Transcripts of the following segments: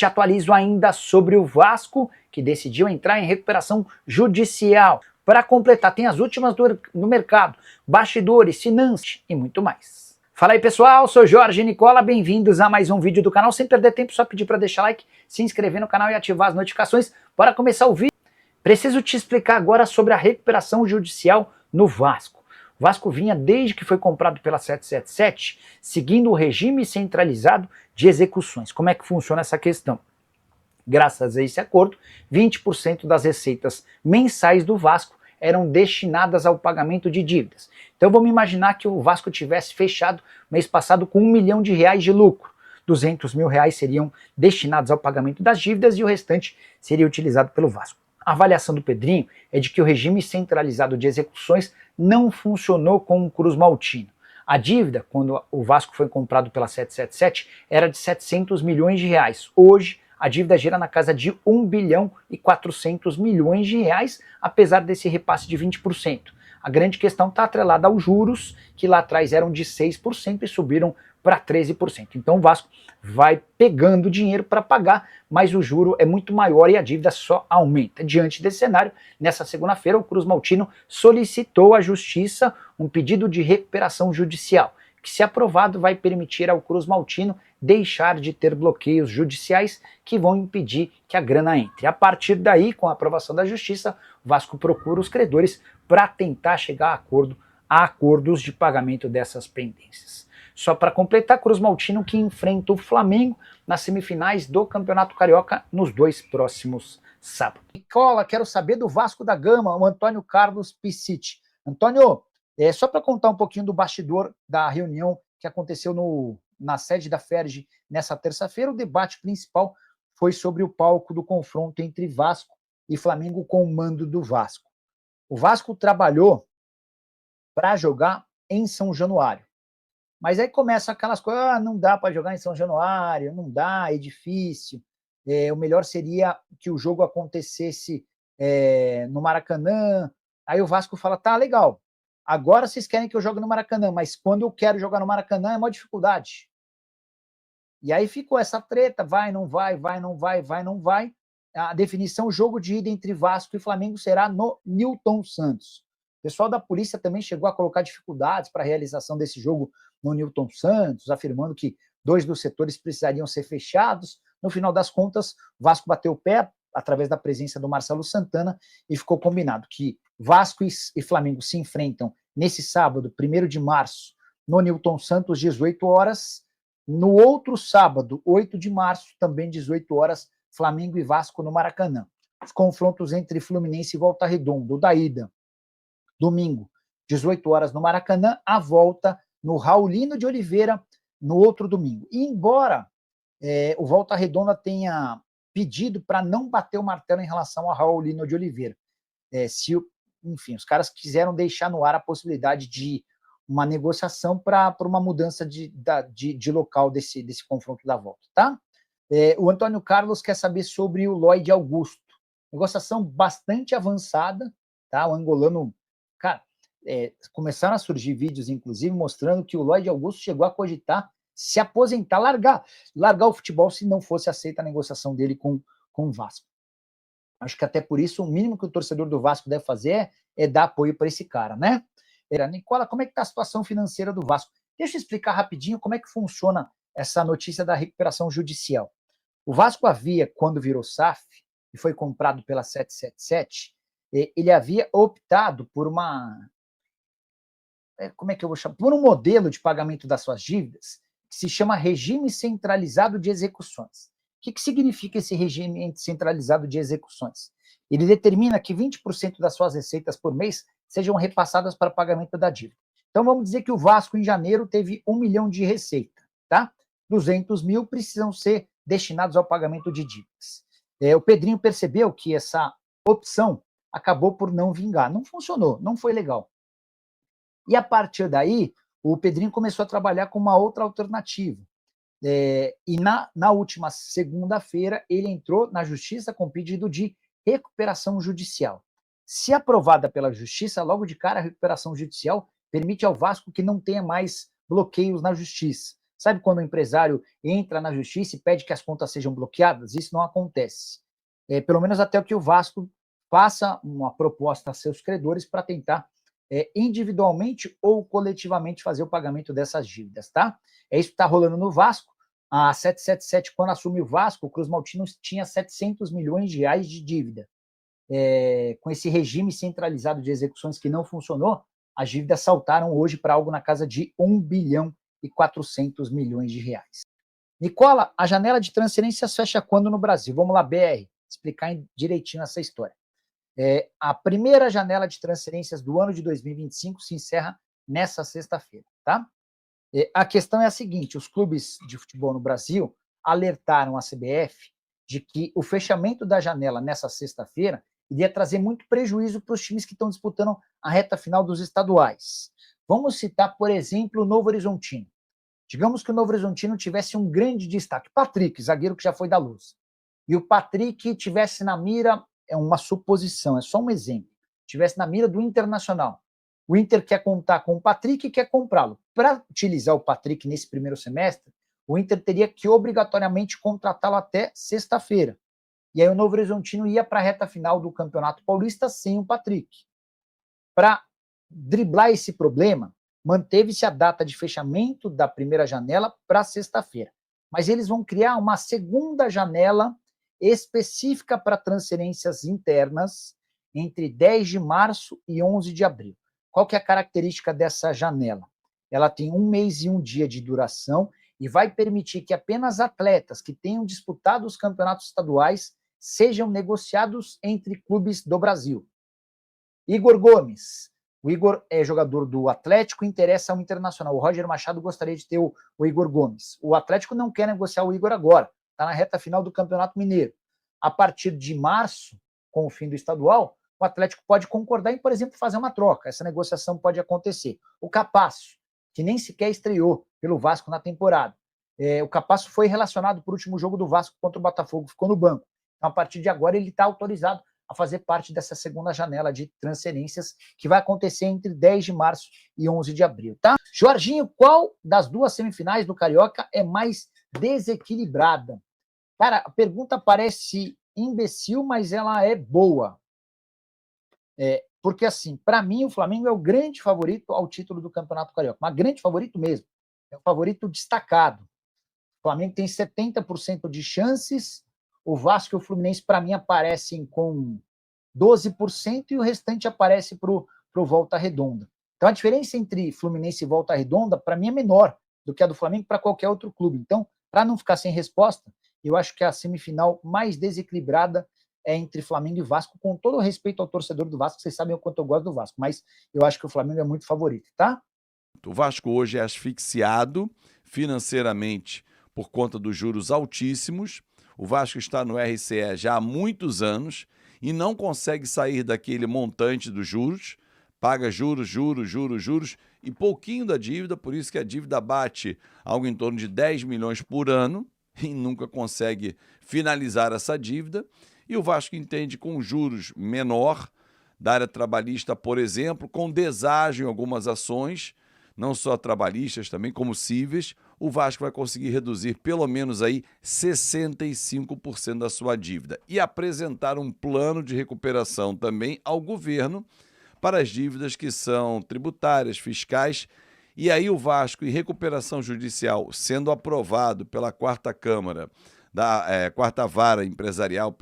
Te atualizo ainda sobre o Vasco, que decidiu entrar em recuperação judicial. Para completar, tem as últimas no mercado, bastidores, finanças e muito mais. Fala aí pessoal, sou Jorge Nicola, bem-vindos a mais um vídeo do canal. Sem perder tempo, só pedir para deixar like, se inscrever no canal e ativar as notificações. Bora começar o vídeo. Preciso te explicar agora sobre a recuperação judicial no Vasco. O Vasco vinha, desde que foi comprado pela 777, seguindo o regime centralizado de execuções. Como é que funciona essa questão? Graças a esse acordo, 20% das receitas mensais do Vasco eram destinadas ao pagamento de dívidas. Então vamos imaginar que o Vasco tivesse fechado mês passado com R$1 milhão de lucro. R$200 mil seriam destinados ao pagamento das dívidas e o restante seria utilizado pelo Vasco. A avaliação do Pedrinho é de que o regime centralizado de execuções não funcionou com o Cruz Maltino. A dívida, quando o Vasco foi comprado pela 777, era de R$700 milhões. Hoje, a dívida gira na casa de R$1 bilhão e 400 milhões, apesar desse repasse de 20%. A grande questão está atrelada aos juros, que lá atrás eram de 6% e subiram para 13%. Então o Vasco vai pegando dinheiro para pagar, mas o juro é muito maior e a dívida só aumenta. Diante desse cenário, nessa segunda-feira, o Cruz Maltino solicitou à Justiça um pedido de recuperação judicial, que, se aprovado, vai permitir ao Cruz Maltino deixar de ter bloqueios judiciais que vão impedir que a grana entre. A partir daí, com a aprovação da Justiça, o Vasco procura os credores para tentar chegar a acordos de pagamento dessas pendências. Só para completar, Cruz Maltino que enfrenta o Flamengo nas semifinais do Campeonato Carioca nos 2 próximos sábados. Nicola, quero saber do Vasco da Gama, o Antônio Carlos Piscitti. Antônio, só para contar um pouquinho do bastidor da reunião que aconteceu na sede da FERJ nessa terça-feira, o debate principal foi sobre o palco do confronto entre Vasco e Flamengo com o mando do Vasco. O Vasco trabalhou para jogar em São Januário. Mas aí começa aquelas coisas, não dá para jogar em São Januário, não dá, é difícil. O melhor seria que o jogo acontecesse no Maracanã. Aí o Vasco fala, tá, legal, agora vocês querem que eu jogue no Maracanã, mas quando eu quero jogar no Maracanã é uma dificuldade. E aí ficou essa treta, vai, não vai, vai, não vai, vai, não vai. A definição, jogo de ida entre Vasco e Flamengo será no Newton Santos. O pessoal da polícia também chegou a colocar dificuldades para a realização desse jogo no Newton Santos, afirmando que 2 dos setores precisariam ser fechados. No final das contas, o Vasco bateu o pé através da presença do Marcelo Santana e ficou combinado que Vasco e Flamengo se enfrentam nesse sábado, 1º de março, no Newton Santos, 18 horas. No outro sábado, 8 de março, também 18 horas, Flamengo e Vasco no Maracanã. Os confrontos entre Fluminense e Volta Redonda, o da ida, domingo, 18 horas no Maracanã, a volta no Raulino de Oliveira no outro domingo. E embora o Volta Redonda tenha pedido para não bater o martelo em relação ao Raulino de Oliveira, enfim, os caras quiseram deixar no ar a possibilidade de uma negociação para uma mudança de local desse confronto da volta, tá? O Antônio Carlos quer saber sobre o Lloyd Augusto. Negociação bastante avançada, tá? O angolano, cara, começaram a surgir vídeos, inclusive, mostrando que o Lloyd Augusto chegou a cogitar se aposentar, largar o futebol se não fosse aceita a negociação dele com o Vasco. Acho que até por isso, o mínimo que o torcedor do Vasco deve fazer é dar apoio para esse cara, né? Nicola, como é que está a situação financeira do Vasco? Deixa eu explicar rapidinho como é que funciona essa notícia da recuperação judicial. O Vasco havia, quando virou SAF e foi comprado pela 777, ele havia optado por por um modelo de pagamento das suas dívidas que se chama regime centralizado de execuções. O que significa esse regime centralizado de execuções? Ele determina que 20% das suas receitas por mês sejam repassadas para pagamento da dívida. Então vamos dizer que o Vasco em janeiro teve 1 milhão de receita, tá? 200 mil precisam ser destinados ao pagamento de dívidas. O Pedrinho percebeu que essa opção acabou por não vingar, não funcionou, não foi legal. E a partir daí, o Pedrinho começou a trabalhar com uma outra alternativa. E na última segunda-feira, ele entrou na Justiça com pedido de recuperação judicial. Se aprovada pela Justiça, logo de cara, a recuperação judicial permite ao Vasco que não tenha mais bloqueios na Justiça. Sabe quando o empresário entra na justiça e pede que as contas sejam bloqueadas? Isso não acontece. Pelo menos até que o Vasco faça uma proposta a seus credores para tentar individualmente ou coletivamente fazer o pagamento dessas dívidas, tá? É isso que está rolando no Vasco. A 777, quando assumiu o Vasco, o Cruz Maltino tinha 700 milhões de reais de dívida. Com esse regime centralizado de execuções que não funcionou, as dívidas saltaram hoje para algo na casa de 1 bilhão e 400 milhões de reais. Nicola, a janela de transferências fecha quando no Brasil? Vamos lá, BR, explicar direitinho essa história. A primeira janela de transferências do ano de 2025 se encerra nessa sexta-feira, tá? A questão é a seguinte: os clubes de futebol no Brasil alertaram a CBF de que o fechamento da janela nessa sexta-feira iria trazer muito prejuízo para os times que estão disputando a reta final dos estaduais. Vamos citar, por exemplo, o Novo Horizontino. Digamos que o Novo Horizontino tivesse um grande destaque, Patrick, zagueiro que já foi da Luz, e o Patrick tivesse na mira, é uma suposição, é só um exemplo, tivesse na mira do Internacional. O Inter quer contar com o Patrick e quer comprá-lo. Para utilizar o Patrick nesse primeiro semestre, o Inter teria que obrigatoriamente contratá-lo até sexta-feira. E aí o Novo Horizontino ia para a reta final do Campeonato Paulista sem o Patrick. Para driblar esse problema, manteve-se a data de fechamento da primeira janela para sexta-feira. Mas eles vão criar uma segunda janela específica para transferências internas entre 10 de março e 11 de abril. Qual que é a característica dessa janela? Ela tem 1 mês e 1 dia de duração e vai permitir que apenas atletas que tenham disputado os campeonatos estaduais sejam negociados entre clubes do Brasil. Igor Gomes. O Igor é jogador do Atlético e interessa ao Internacional. O Roger Machado gostaria de ter o Igor Gomes. O Atlético não quer negociar o Igor agora. Está na reta final do Campeonato Mineiro. A partir de março, com o fim do estadual, o Atlético pode concordar em, por exemplo, fazer uma troca. Essa negociação pode acontecer. O Capasso, que nem sequer estreou pelo Vasco na temporada. O Capasso foi relacionado para o último jogo do Vasco contra o Botafogo, ficou no banco. Então, a partir de agora, ele está autorizado a fazer parte dessa segunda janela de transferências que vai acontecer entre 10 de março e 11 de abril, tá? Jorginho, qual das duas semifinais do Carioca é mais desequilibrada? Cara, a pergunta parece imbecil, mas ela é boa. Porque, assim, para mim, o Flamengo é o grande favorito ao título do Campeonato Carioca. Mas grande favorito mesmo. É um favorito destacado. O Flamengo tem 70% de chances. O Vasco e o Fluminense, para mim, aparecem com 12% e o restante aparece para o Volta Redonda. Então, a diferença entre Fluminense e Volta Redonda, para mim, é menor do que a do Flamengo para qualquer outro clube. Então, para não ficar sem resposta, eu acho que a semifinal mais desequilibrada é entre Flamengo e Vasco, com todo o respeito ao torcedor do Vasco, vocês sabem o quanto eu gosto do Vasco, mas eu acho que o Flamengo é muito favorito, tá? O Vasco hoje é asfixiado financeiramente por conta dos juros altíssimos. O Vasco está no RCE já há muitos anos e não consegue sair daquele montante dos juros, paga juros e pouquinho da dívida, por isso que a dívida bate algo em torno de 10 milhões por ano e nunca consegue finalizar essa dívida. E o Vasco entende com juros menor da área trabalhista, por exemplo, com deságio em algumas ações, não só trabalhistas, também como cíveis, o Vasco vai conseguir reduzir pelo menos aí 65% da sua dívida e apresentar um plano de recuperação também ao governo para as dívidas que são tributárias, fiscais. E aí o Vasco, em recuperação judicial, sendo aprovado pela quarta vara empresarial,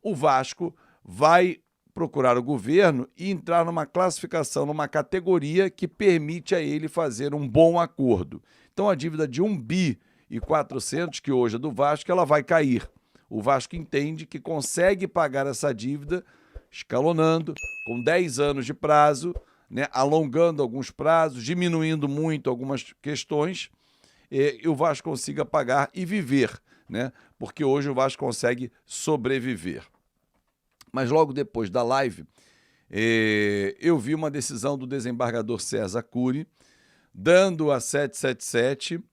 o Vasco vai procurar o governo e entrar numa classificação, numa categoria que permite a ele fazer um bom acordo. Então a dívida de 1 bi e 400, que hoje é do Vasco, ela vai cair. O Vasco entende que consegue pagar essa dívida escalonando, com 10 anos de prazo, né, alongando alguns prazos, diminuindo muito algumas questões, e o Vasco consiga pagar e viver, né? Porque hoje o Vasco consegue sobreviver. Mas logo depois da live, eu vi uma decisão do desembargador César Cury, dando a 777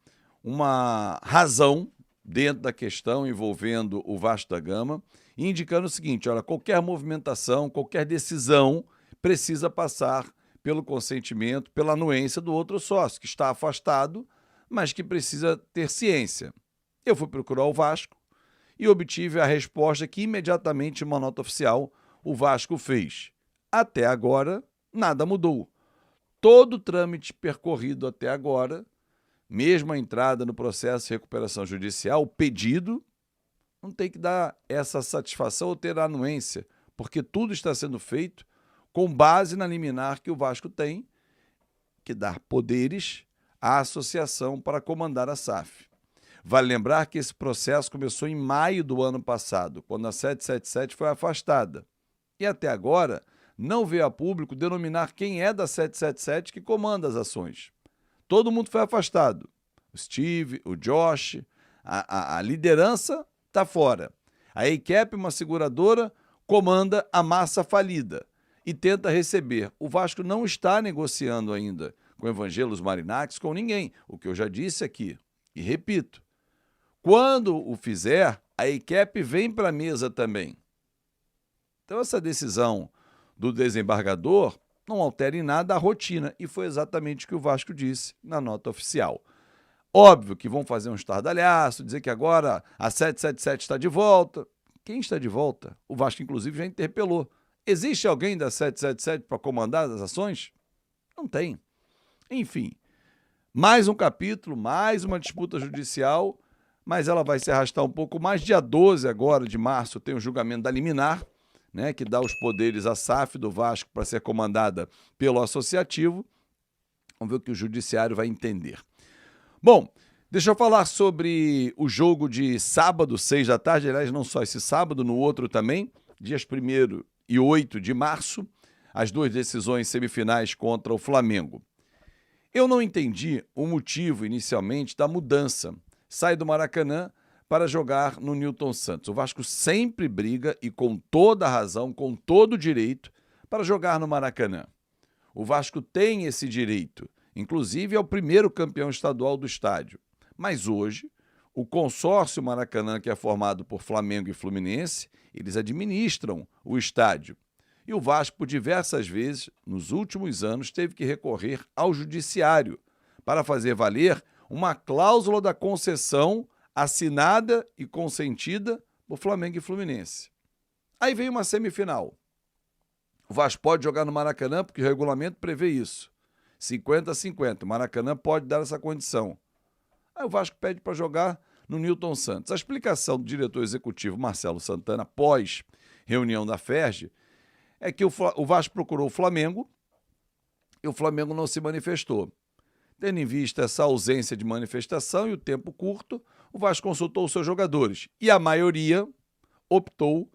uma razão dentro da questão envolvendo o Vasco da Gama, indicando o seguinte: olha, qualquer movimentação, qualquer decisão precisa passar pelo consentimento, pela anuência do outro sócio, que está afastado mas que precisa ter ciência. Eu fui procurar o Vasco e obtive a resposta que imediatamente, em uma nota oficial, o Vasco fez. Até agora, nada mudou. Todo o trâmite percorrido até agora, mesmo a entrada no processo de recuperação judicial, o pedido, não tem que dar essa satisfação ou ter anuência, porque tudo está sendo feito com base na liminar que o Vasco tem, que dá poderes à associação para comandar a SAF. Vale lembrar que esse processo começou em maio do ano passado, quando a 777 foi afastada. E até agora, não veio a público denominar quem é da 777 que comanda as ações. Todo mundo foi afastado. O Steve, o Josh, a liderança está fora. A EICEP, uma seguradora, comanda a massa falida e tenta receber. O Vasco não está negociando ainda com Evangelos Marinax, com ninguém, o que eu já disse aqui. E repito, quando o fizer, a EICEP vem para a mesa também. Então essa decisão do desembargador não altera em nada a rotina, e foi exatamente o que o Vasco disse na nota oficial. Óbvio que vão fazer um estardalhaço, dizer que agora a 777 está de volta. Quem está de volta? O Vasco, inclusive, já interpelou. Existe alguém da 777 para comandar as ações? Não tem. Enfim, mais um capítulo, mais uma disputa judicial, mas ela vai se arrastar um pouco mais. Dia 12 agora de março tem o julgamento da liminar, né, que dá os poderes à SAF do Vasco para ser comandada pelo associativo. Vamos ver o que o judiciário vai entender. Bom, deixa eu falar sobre o jogo de sábado, 6 da tarde, aliás, não só esse sábado, no outro também, dias 1º e 8 de março, as duas decisões semifinais contra o Flamengo. Eu não entendi o motivo, inicialmente, da mudança. Sai do Maracanã para jogar no Newton Santos. O Vasco sempre briga, e com toda a razão, com todo o direito, para jogar no Maracanã. O Vasco tem esse direito. Inclusive, é o primeiro campeão estadual do estádio. Mas hoje, o consórcio Maracanã, que é formado por Flamengo e Fluminense, eles administram o estádio. E o Vasco, por diversas vezes, nos últimos anos, teve que recorrer ao judiciário para fazer valer uma cláusula da concessão assinada e consentida por Flamengo e Fluminense. Aí vem uma semifinal. O Vasco pode jogar no Maracanã porque o regulamento prevê isso. 50-50. O Maracanã pode dar essa condição. Aí o Vasco pede para jogar no Newton Santos. A explicação do diretor executivo Marcelo Santana, após reunião da FERJ, é que o Vasco procurou o Flamengo e o Flamengo não se manifestou. Tendo em vista essa ausência de manifestação e o tempo curto, o Vasco consultou os seus jogadores e a maioria optou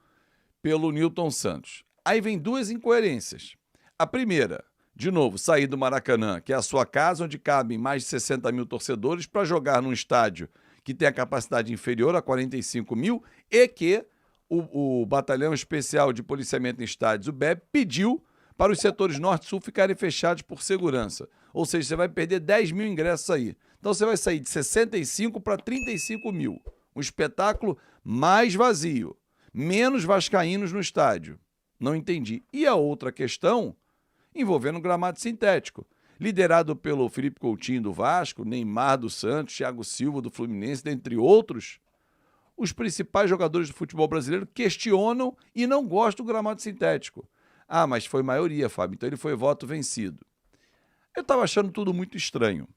pelo Newton Santos. Aí vem duas incoerências. A primeira, de novo, sair do Maracanã, que é a sua casa, onde cabem mais de 60 mil torcedores, para jogar num estádio que tem a capacidade inferior a 45 mil e que o Batalhão Especial de Policiamento em Estádios, o BEP, pediu para os setores norte e sul ficarem fechados por segurança. Ou seja, você vai perder 10 mil ingressos aí. Então você vai sair de 65 para 35 mil. Um espetáculo mais vazio, menos vascaínos no estádio. Não entendi. E a outra questão envolvendo o gramado sintético, liderado pelo Felipe Coutinho do Vasco, Neymar do Santos, Thiago Silva do Fluminense, dentre outros. Os principais jogadores do futebol brasileiro questionam e não gostam do gramado sintético. Ah, mas foi maioria, Fábio, então ele foi voto vencido. Eu estava achando tudo muito estranho.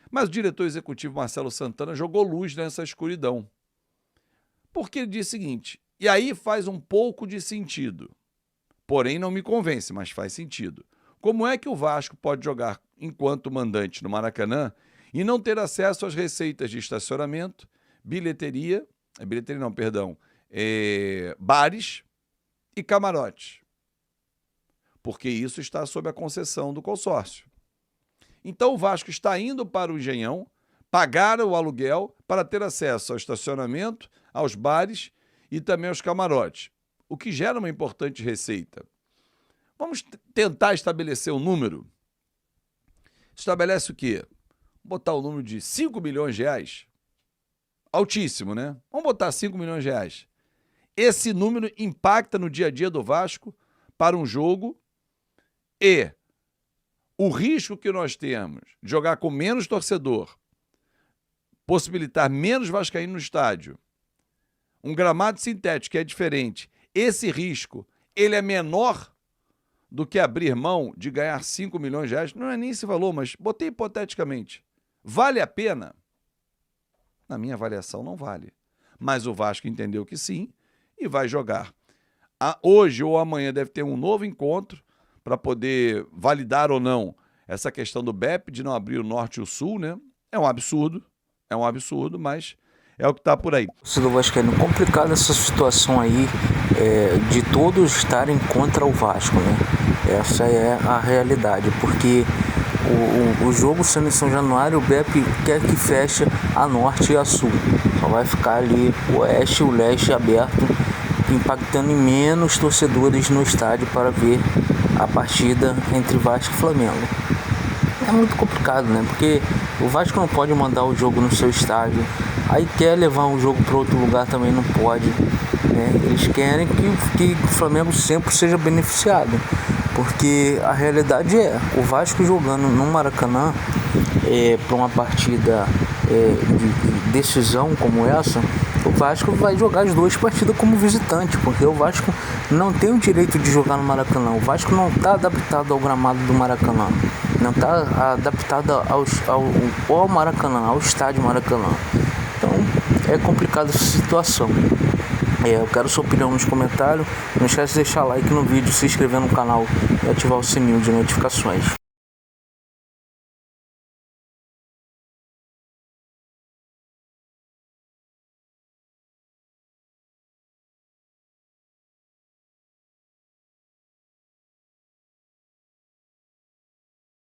Mas o diretor executivo Marcelo Santana jogou luz nessa escuridão. Porque ele diz o seguinte, e aí faz um pouco de sentido. Porém, não me convence, mas faz sentido. Como é que o Vasco pode jogar enquanto mandante no Maracanã e não ter acesso às receitas de estacionamento, bares e camarotes? Porque isso está sob a concessão do consórcio. Então o Vasco está indo para o Engenhão, pagar o aluguel para ter acesso ao estacionamento, aos bares e também aos camarotes, o que gera uma importante receita. Vamos tentar estabelecer um número. Estabelece o quê? Botar o número de 5 milhões de reais. Altíssimo, né? Vamos botar 5 milhões de reais. Esse número impacta no dia a dia do Vasco para um jogo e o risco que nós temos de jogar com menos torcedor, possibilitar menos vascaíno no estádio, um gramado sintético que é diferente, esse risco, ele é menor do que abrir mão de ganhar 5 milhões de reais, não é nem esse valor, mas botei hipoteticamente. Vale a pena? Na minha avaliação, não vale. Mas o Vasco entendeu que sim e vai jogar. Hoje ou amanhã deve ter um novo encontro para poder validar ou não essa questão do BEP, de não abrir o Norte e o Sul, né? É um absurdo, mas é o que está por aí. Do Vascaíno, complicada essa situação aí de todos estarem contra o Vasco, né? Essa é a realidade, porque o jogo sendo em São Januário, o BEP quer que feche a Norte e a Sul. Só vai ficar ali o Oeste e o Leste aberto, impactando em menos torcedores no estádio para ver a partida entre Vasco e Flamengo. É muito complicado, né? Porque o Vasco não pode mandar o jogo no seu estádio, aí quer levar o jogo para outro lugar, também não pode, né? Eles querem que o Flamengo sempre seja beneficiado, porque a realidade o Vasco jogando no Maracanã para uma partida de decisão como essa, o Vasco vai jogar as duas partidas como visitante, porque o Vasco não tem o direito de jogar no Maracanã. O Vasco não está adaptado ao gramado do Maracanã, não está adaptado ao Maracanã, ao estádio Maracanã. Então é complicada essa situação. Eu quero sua opinião nos comentários. Não esquece de deixar like no vídeo, se inscrever no canal e ativar o sininho de notificações.